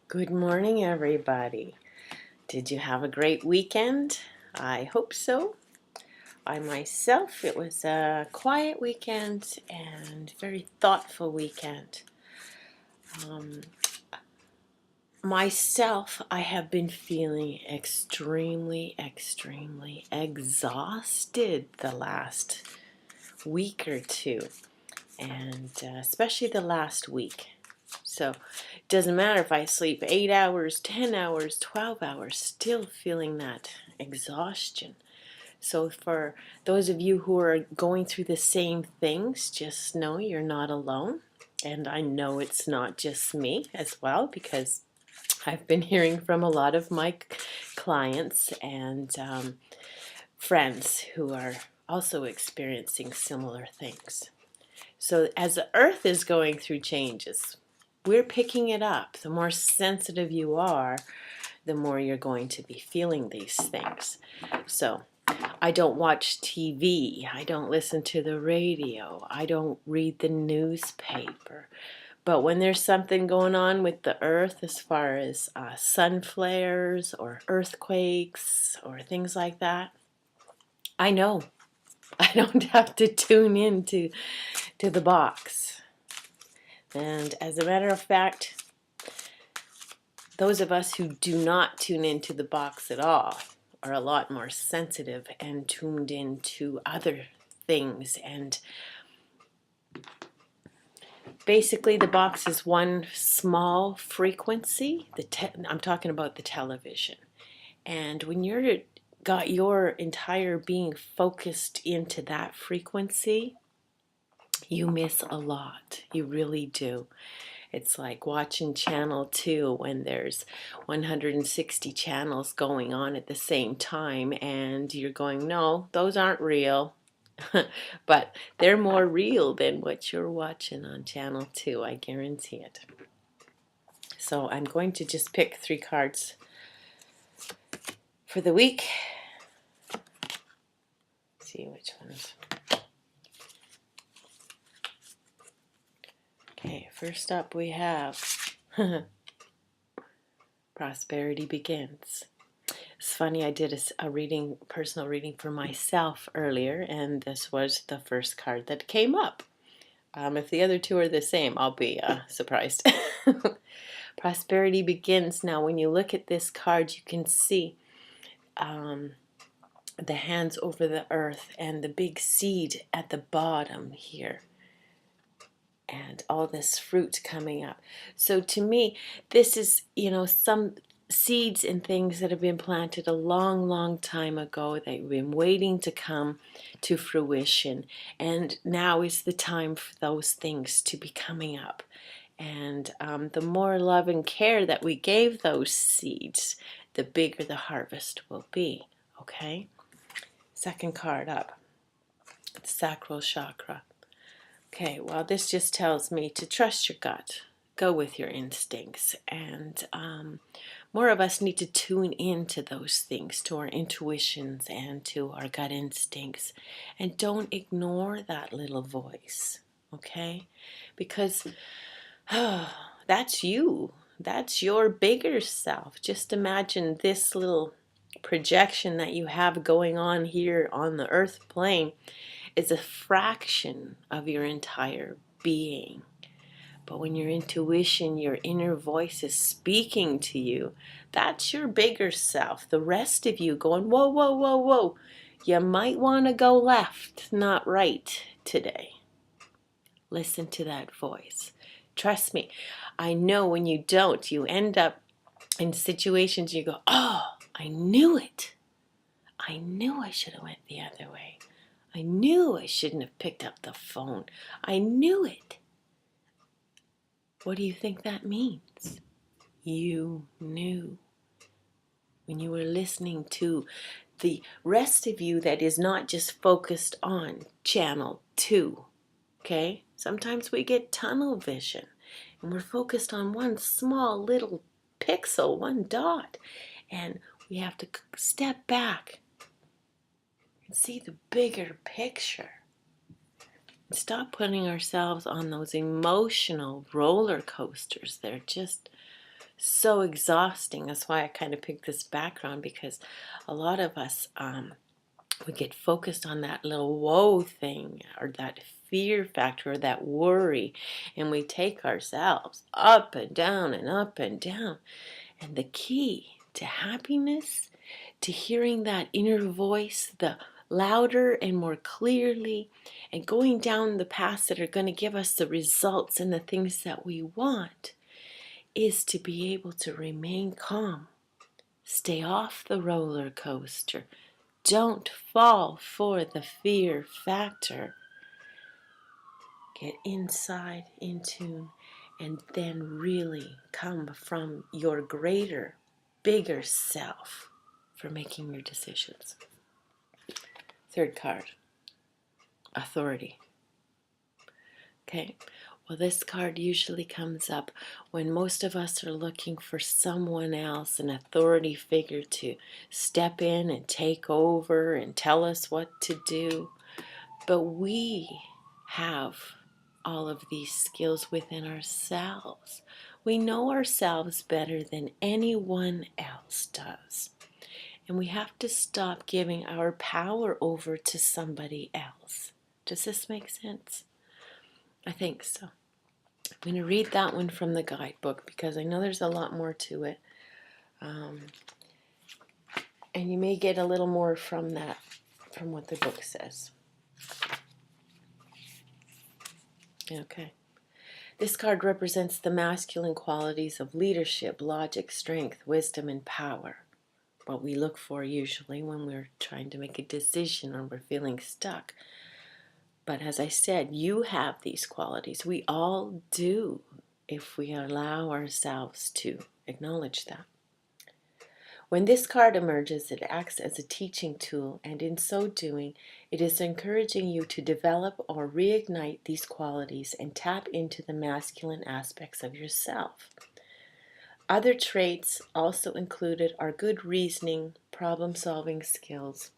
Good morning, everybody. Did you have a great weekend? I hope so. I myself, it was a quiet weekend and very thoughtful weekend. Myself, I have been feeling extremely exhausted the last week or two, and especially the last week. So it doesn't matter if I sleep 8 hours, 10 hours, 12 hours, still feeling that exhaustion. So for those of you who are going through the same things, just know you're not alone. And I know it's not just me as well, because I've been hearing from a lot of my clients and friends who are also experiencing similar things. So as the earth is going through changes, we're picking it up. The more sensitive you are, the more you're going to be feeling these things. So I don't watch TV. I don't listen to the radio. I don't read the newspaper. But when there's something going on with the earth as far as sun flares or earthquakes or things like that, I know. I don't have to tune in to the box. And as a matter of fact, those of us who do not tune into the box at all are a lot more sensitive and tuned into other things. And basically the box is one small frequency. I'm talking about the television. And when you're got your entire being focused into that frequency, you miss a lot. You really do. It's like watching channel 2 when there's 160 channels going on at the same time and you're going, no, those aren't real. But they're more real than what you're watching on channel 2, I guarantee it. So I'm going to just pick 3 cards for the week. Let's see which ones. Okay, first up we have Prosperity Begins. It's funny, I did a reading, personal reading for myself earlier, and this was the first card that came up. If the other 2 are the same, I'll be surprised. Prosperity Begins. Now, when you look at this card, you can see the hands over the earth and the big seed at the bottom here. And all this fruit coming up. So to me, this is, some seeds and things that have been planted a long time ago. They've been waiting to come to fruition. And now is the time for those things to be coming up. And the more love and care that we gave those seeds, the bigger the harvest will be. Okay? Second card up. Sacral chakra. Okay, well, this just tells me to trust your gut. Go with your instincts. And more of us need to tune into those things, to our intuitions and to our gut instincts. And don't ignore that little voice, okay? Because that's you. That's your bigger self. Just imagine this little projection that you have going on here on the earth plane is a fraction of your entire being. But when your intuition, your inner voice is speaking to you, that's your bigger self. The rest of you going, whoa, whoa, whoa, whoa. You might want to go left, not right today. Listen to that voice. Trust me, I know when you don't, you end up in situations you go, oh, I knew it. I knew I should have went the other way. I knew I shouldn't have picked up the phone. I knew it. What do you think that means? You knew. When you were listening to the rest of you that is not just focused on channel 2. Okay? Sometimes we get tunnel vision and we're focused on one small little pixel, one dot. And we have to step back and see the bigger picture. Stop putting ourselves on those emotional roller coasters. They're just so exhausting. That's why I kind of picked this background, because a lot of us, we get focused on that little woe thing, or that fear factor, or that worry, and we take ourselves up and down and up and down. And the key to happiness, to hearing that inner voice, the louder and more clearly, and going down the paths that are going to give us the results and the things that we want, is to be able to remain calm. Stay off the roller coaster. Don't fall for the fear factor. Get inside, in tune, and then really come from your greater, bigger self for making your decisions. Third card, authority. Okay, well, this card usually comes up when most of us are looking for someone else, an authority figure, to step in and take over and tell us what to do. But we have all of these skills within ourselves. We know ourselves better than anyone else does. And we have to stop giving our power over to somebody else. Does this make sense? I think so. I'm going to read that one from the guidebook, because I know there's a lot more to it. And you may get a little more from that, from what the book says. Okay. This card represents the masculine qualities of leadership, logic, strength, wisdom, and power. What we look for usually when we're trying to make a decision or we're feeling stuck. But as I said, you have these qualities. We all do, if we allow ourselves to acknowledge that. When this card emerges, it acts as a teaching tool, and in so doing, it is encouraging you to develop or reignite these qualities and tap into the masculine aspects of yourself. Other traits also included are good reasoning, problem-solving skills,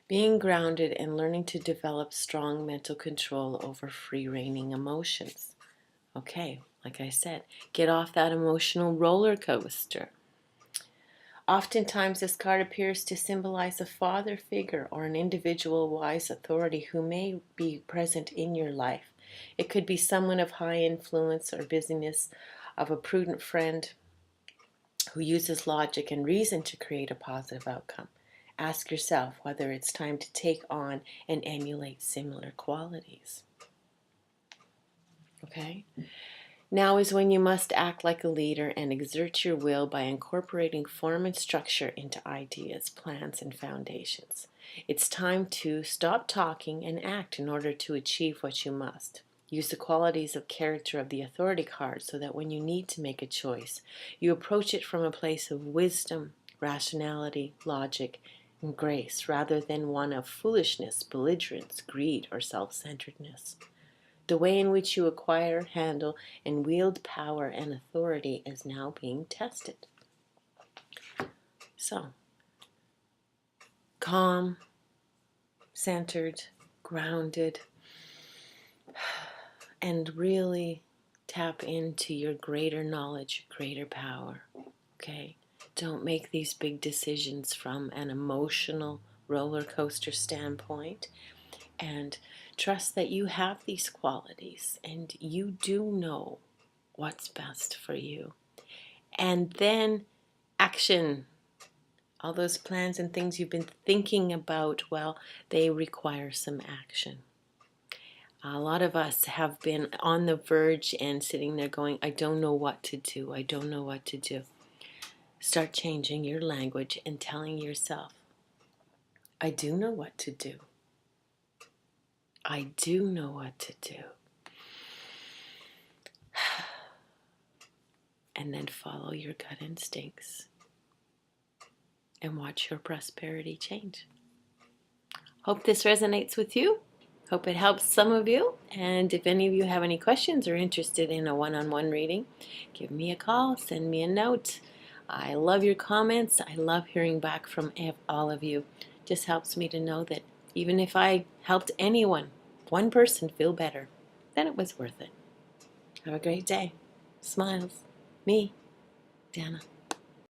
being grounded, and learning to develop strong mental control over free-reigning emotions. Okay, like I said, get off that emotional roller coaster. Oftentimes, this card appears to symbolize a father figure or an individual wise authority who may be present in your life. It could be someone of high influence or busyness, of a prudent friend who uses logic and reason to create a positive outcome. Ask yourself whether it's time to take on and emulate similar qualities. Okay? Now is when you must act like a leader and exert your will by incorporating form and structure into ideas, plans, and foundations. It's time to stop talking and act in order to achieve what you must. Use the qualities of character of the authority card so that when you need to make a choice, you approach it from a place of wisdom, rationality, logic, and grace, rather than one of foolishness, belligerence, greed, or self-centeredness. The way in which you acquire, handle, and wield power and authority is now being tested. So, calm, centered, grounded, and really tap into your greater knowledge, greater power. Okay? Don't make these big decisions from an emotional roller coaster standpoint, and trust that you have these qualities and you do know what's best for you. And then action. All those plans and things you've been thinking about, well, they require some action. A lot of us have been on the verge and sitting there going, I don't know what to do. I don't know what to do. Start changing your language and telling yourself, I do know what to do. I do know what to do. And then follow your gut instincts and watch your prosperity change. Hope this resonates with you. Hope it helps some of you. And if any of you have any questions or interested in a one-on-one reading, give me a call, send me a note. I love your comments. I love hearing back from all of you. It just helps me to know that even if I helped anyone, one person feel better, then it was worth it. Have a great day. Smiles. Me, Dana.